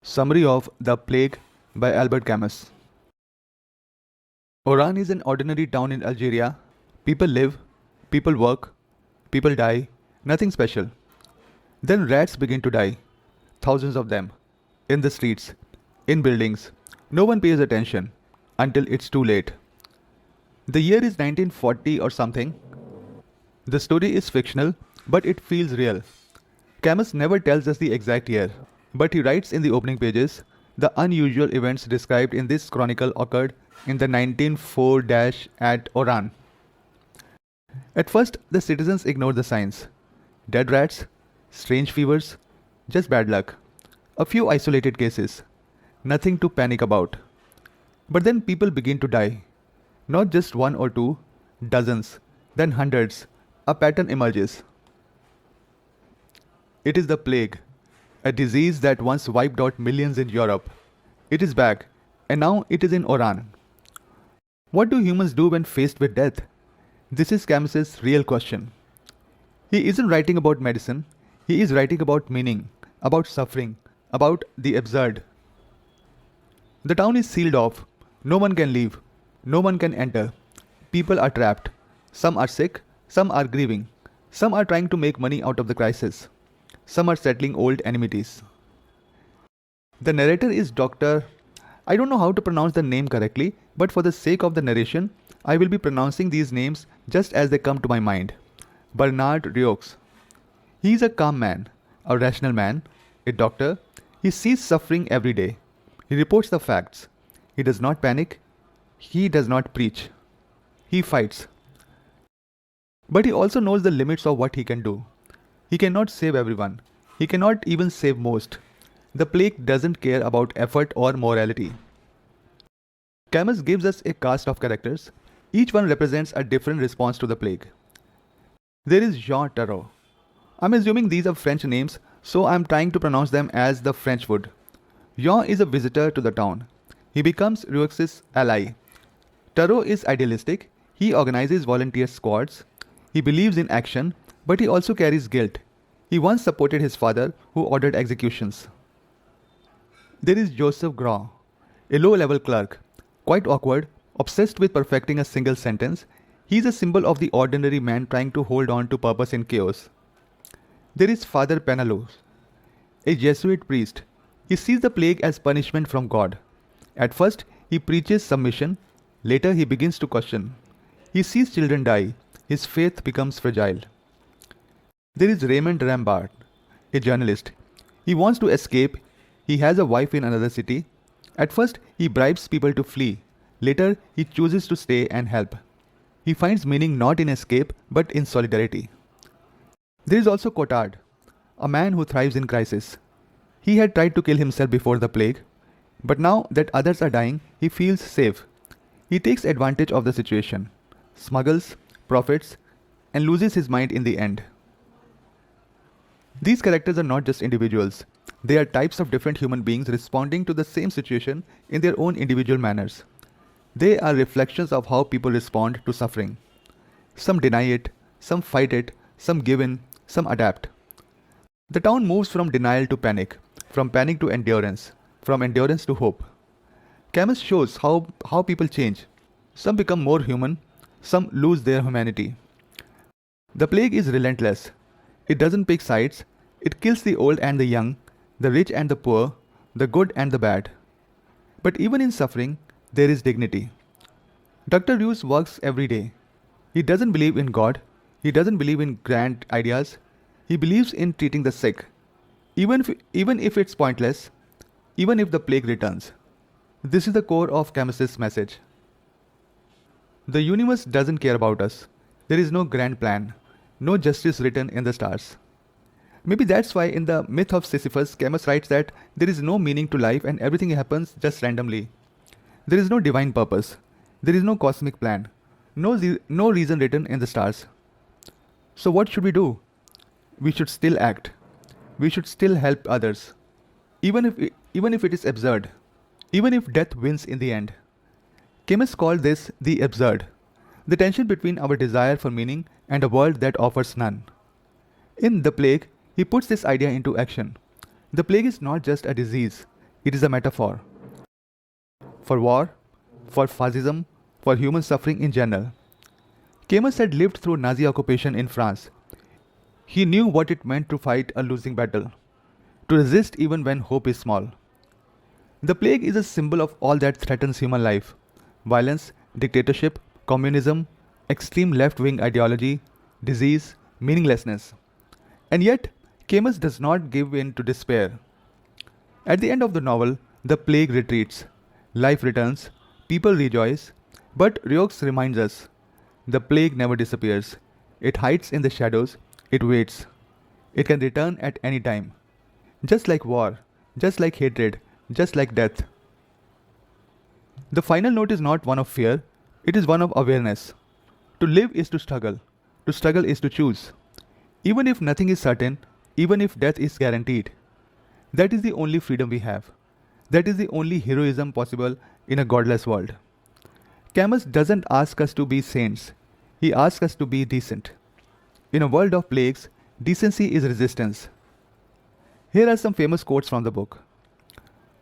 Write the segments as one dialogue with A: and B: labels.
A: Summary of The Plague by Albert Camus. Oran is an ordinary town in Algeria. People live, people work, people die, nothing special. Then rats begin to die, thousands of them, in the streets, in buildings. No one pays attention until it's too late. The year is 1940 or something. The story is fictional, but it feels real. Camus never tells us the exact year, but he writes in the opening pages, the unusual events described in this chronicle occurred in the 1904 at Oran. At first, the citizens ignored the signs. Dead rats, strange fevers, just bad luck. A few isolated cases. Nothing to panic about. But then people begin to die. Not just one or two, dozens, then hundreds. A pattern emerges. It is the plague, a disease that once wiped out millions in Europe. It is back, and now it is in Oran. What do humans do when faced with death? This is Camus's real question. He isn't writing about medicine, he is writing about meaning, about suffering, about the absurd. The town is sealed off. No one can leave. No one can enter. People are trapped. Some are sick, some are grieving. Some are trying to make money out of the crisis. Some are settling old enmities. The narrator is Dr. I don't know how to pronounce the name correctly, but for the sake of the narration, I will be pronouncing these names just as they come to my mind. Bernard Rieux. He is a calm man, a rational man, a doctor. He sees suffering every day. He reports the facts. He does not panic. He does not preach. He fights. But he also knows the limits of what he can do. He cannot save everyone. He cannot even save most. The plague doesn't care about effort or morality. Camus gives us a cast of characters. Each one represents a different response to the plague. There is Jean Tarrou. I'm assuming these are French names, so I'm trying to pronounce them as the French would. Jean is a visitor to the town. He becomes Rieux's ally. Tarrou is idealistic. He organizes volunteer squads. He believes in action, but he also carries guilt. He once supported his father, who ordered executions. There is Joseph Grand, a low-level clerk, quite awkward, obsessed with perfecting a single sentence. He is a symbol of the ordinary man trying to hold on to purpose in chaos. There is Father Paneloux, a Jesuit priest. He sees the plague as punishment from God. At first, he preaches submission. Later, he begins to question. He sees children die. His faith becomes fragile. There is Rambert, a journalist. He wants to escape. He has a wife in another city. At first, he bribes people to flee. Later, he chooses to stay and help. He finds meaning not in escape, but in solidarity. There is also Cottard, a man who thrives in crisis. He had tried to kill himself before the plague, but now that others are dying, he feels safe. He takes advantage of the situation, smuggles, profits, and loses his mind in the end. These characters are not just individuals. They are types of different human beings responding to the same situation in their own individual manners. They are reflections of how people respond to suffering. Some deny it, some fight it, some give in, some adapt. The town moves from denial to panic, from panic to endurance, from endurance to hope. Camus shows how people change. Some become more human, some lose their humanity. The plague is relentless. It doesn't pick sides. It kills the old and the young, the rich and the poor, the good and the bad. But even in suffering, there is dignity. Dr. Rieux works every day. He doesn't believe in God. He doesn't believe in grand ideas. He believes in treating the sick. Even if it's pointless, even if the plague returns. This is the core of Camus's message. The universe doesn't care about us. There is no grand plan, no justice written in the stars. Maybe that's why in the myth of Sisyphus, Camus writes that there is no meaning to life and everything happens just randomly. There is no divine purpose. There is no cosmic plan. No reason written in the stars. So what should we do? We should still act. We should still help others. Even if it is absurd. Even if death wins in the end. Camus called this the absurd. The tension between our desire for meaning and a world that offers none. In The Plague, he puts this idea into action. The plague is not just a disease, It is a metaphor for war, for fascism, for human suffering in general. Camus had lived through Nazi occupation in France. He knew what it meant to fight a losing battle, to resist even when hope is small. The plague is a symbol of all that threatens human life: violence, dictatorship, communism, extreme left wing ideology, disease, meaninglessness. And yet, Camus does not give in to despair. At the end of the novel, the plague retreats, life returns, people rejoice, but Rieux reminds us the plague never disappears. It hides in the shadows, it waits. It can return at any time. Just like war, just like hatred, just like death. The final note is not one of fear, it is one of awareness. To live is to struggle is to choose. Even if nothing is certain, even if death is guaranteed. That is the only freedom we have. That is the only heroism possible in a godless world. Camus doesn't ask us to be saints, he asks us to be decent. In a world of plagues, decency is resistance. Here are some famous quotes from the book.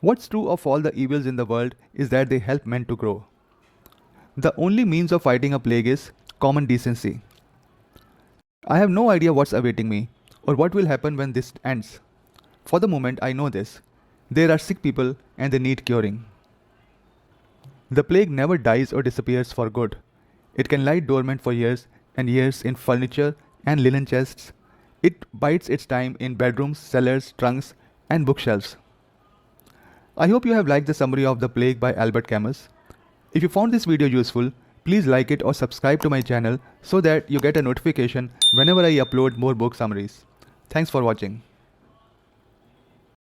A: What's true of all the evils in the world is that they help men to grow. The only means of fighting a plague is common decency. I have no idea what's awaiting me or what will happen when this ends. For the moment, I know this. There are sick people and they need curing. The plague never dies or disappears for good. It can lie dormant for years and years in furniture and linen chests. It bides its time in bedrooms, cellars, trunks, and bookshelves. I hope you have liked the summary of The Plague by Albert Camus. If you found this video useful, please like it or subscribe to my channel so that you get a notification whenever I upload more book summaries. Thanks for watching.